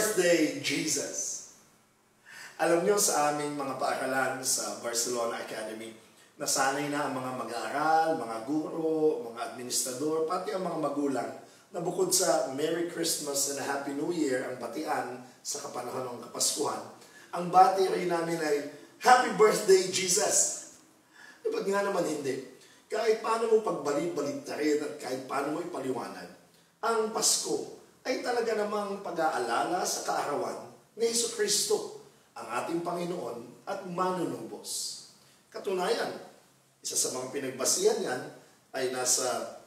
birthday, Jesus! Alam nyo, sa aming mga paaralan sa Barcelona Academy, nasanay na ang mga mag-aaral, mga guro, mga administrador, pati ang mga magulang na bukod sa Merry Christmas and a Happy New Year ang batian sa kapanahon ng Kapaskuhan, ang bati rin namin ay Happy Birthday, Jesus! Ba't nga naman hindi? Kahit paano mo pagbalik-baliktarin at kahit paano mo ipaliwanag, ang Pasko ay talaga namang pag-aalala sa kaarawan ni Hesus Kristo, ang ating Panginoon at manunubos. Katunayan, isa sa mga pinagbasihan yan ay nasa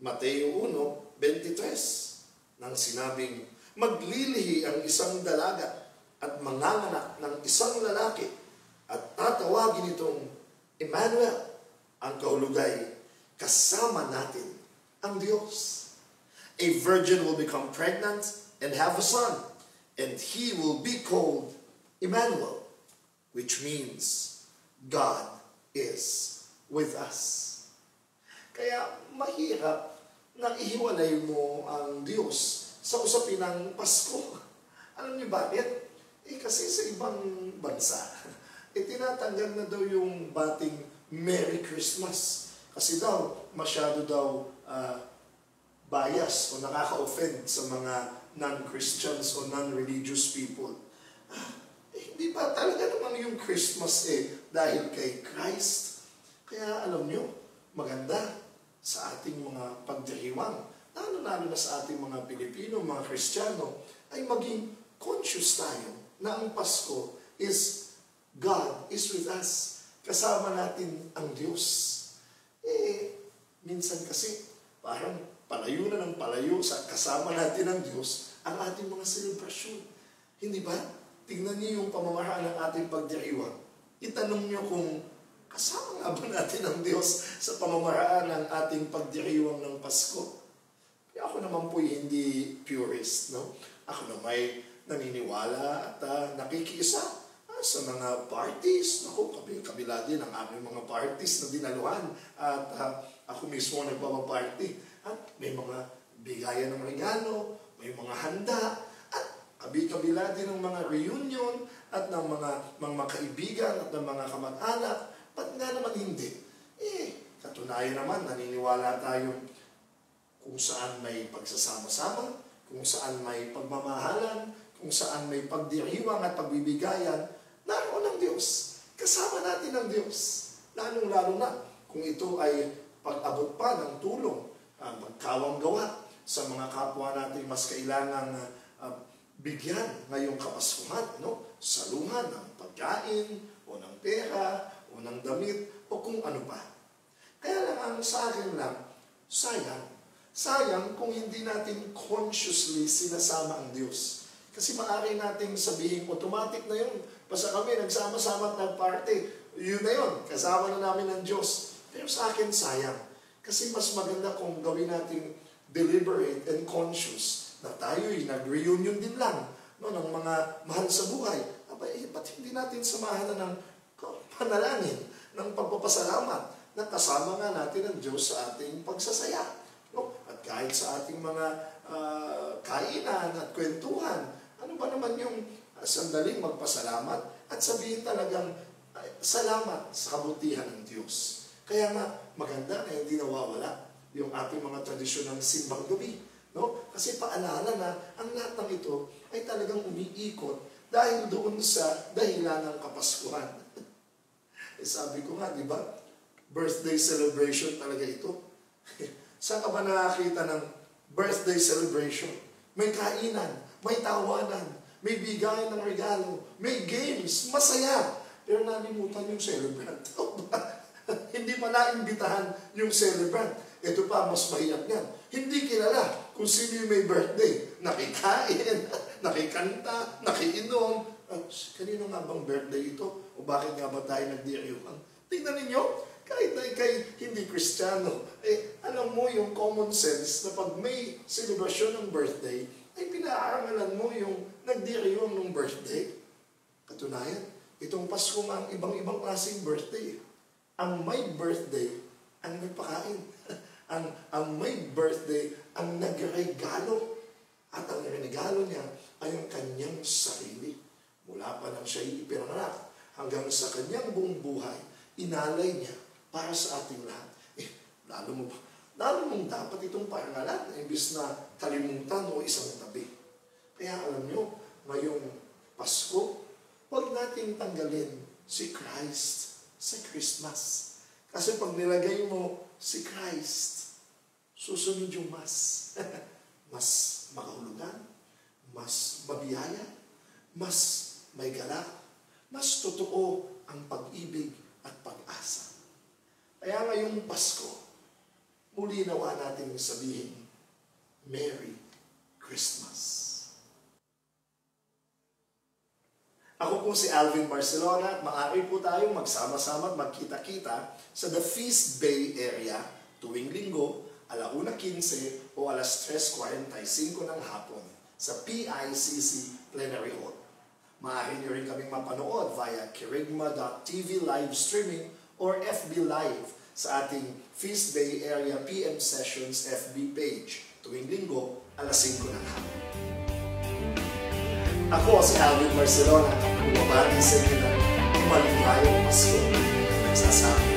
Mateo 1:23 nang sinabing, maglilihi ang isang dalaga at manganganak ng isang lalaki at tatawagin itong Emmanuel. Ang kahulugay, kasama natin ang Diyos. A virgin will become pregnant and have a son, and he will be called Emmanuel, which means God is with us. Kaya mahirap na ihiwalay mo ang Diyos sa usapin ng Pasko. Alam niyo bakit? Kasi sa ibang bansa, tinatanggal na daw yung bating Merry Christmas. Kasi daw, masyado daw bias o nakaka-offend sa mga non-Christians o non-religious people. Hindi ba talaga naman yung Christmas dahil kay Christ? Kaya alam nyo, maganda sa ating mga pagdiriwang, lalo-lalo na sa ating mga Pilipino, mga Kristiyano, ay maging conscious tayo na ang Pasko is God is with us. Kasama natin ang Diyos. Minsan kasi, parang palayo na ng palayo sa kasama natin ang Diyos ang ating mga selebrasyon. Hindi ba? Tingnan niyo yung pamamaraan ng ating pagdiriwang. Itanong niyo kung kasama nga ba natin ang Diyos sa pamamaraan ng ating pagdiriwang ng Pasko. Kaya ako naman po hindi purist, no? Ako na may naniniwala at nakikiisa sa mga parties. Naku, kabila din ang aming mga parties na dinaluhan. At ako mismo nagpapaparty. At may mga bigayan ng regalo, may mga handa, at kabila din ng mga reunion, at ng mga kaibigan, at ng mga kamag-anak. Ba't nga naman hindi? Katunayan naman, naniniwala tayo kung saan may pagsasama-sama, kung saan may pagmamahalan, kung saan may pagdiriwang at pagbibigayan, naroon ang Diyos. Kasama natin ang Diyos. Lalong-lalo na kung ito ay pag-abot pa ng tulong, magkawang gawa sa mga kapwa natin mas kailangang bigyan ngayong Kapaskuhan, no? Saluhan ng pagkain, o ng pera, o ng damit, o kung ano pa. Kaya lang ang sa akin lang, sayang. Sayang kung hindi natin consciously sinasama ang Diyos. Kasi maaari nating sabihin, automatic na yun. Basta kami nagsama-sama at nag-party. Yun na yun. Kasama na namin ang Diyos. Pero sa akin, sayang. Kasi mas maganda kung gawin natin deliberate and conscious na tayo'y nag-reunion din lang, no, ng mga mahal sa buhay. Ba't hindi natin samahan na ng panalangin, ng pagpapasalamat, na kasama nga natin ang Diyos sa ating pagsasaya. No? At kahit sa ating mga kainan at kwentuhan, ano ba naman yung sandaling magpasalamat at sabihin talagang salamat sa kabutihan ng Diyos. Kaya nga, maganda na hindi nawawala yung ating mga tradisyon ng simbang gabi. No? Kasi paalala na ang lahat ng ito ay talagang umiikot dahil doon sa dahilan ng Kapaskuhan. Sabi ko nga, di ba? Birthday celebration talaga ito. Saan ka ba nakakita ng birthday celebration? May kainan, may tawanan, may bigayan ng regalo, may games, masaya. Pero nalimutan yung celebrant. Hindi pa naimbitahan yung celebrant. Ito pa, mas mahirap yan. Hindi kilala kung sino yung may birthday. Nakikain, nakikanta, nakiinom. Kanino nga bang birthday ito? O bakit nga ba tayo nagdiriwang? Tingnan ninyo, kahit na ikay hindi Kristiyano, alam mo yung common sense na pag may celebration ng birthday, ay pinaarangalan mo yung nagdiriwang ng birthday. Katunayan, itong Pasko nga ang ibang-ibang klaseng birthday. Ang may birthday, ang nagpakain. ang may birthday, ang nagregalo. At ang regalo niya ay ang kanyang sarili. Mula pa nang siya ipinanganak hanggang sa kanyang buong buhay, inalay niya para sa ating lahat. Lalo mong dapat itong parangalan, imbis na kalimutan o isang tabi. Kaya alam nyo, ngayong Pasko, huwag natin tanggalin si Christ sa Christmas. Kasi pag nilagay mo si Christ, susunod yung mas. Mas makahulugan, mas mabiyaya, mas may galak, mas totoo ang pag-ibig at pag-asa. Kaya ngayong Pasko, muli nawa natin sabihin, Merry Christmas. Ako po si Alvin Barcelona at maaari po tayong magsama-sama at magkita-kita sa The Feast Bay area tuwing linggo, 1:15 o 3:45 ng hapon sa PICC Plenary Hall. Maaari niyo rin kaming mapanood via kirigma.tv live streaming or FB Live sa ating Feast Bay Area PM Sessions FB page tuwing linggo, 5:00 ng hapon. Ako si Alvin Barcelona at bumabati sa inyo ng maligayang Pasko. Nagsasabi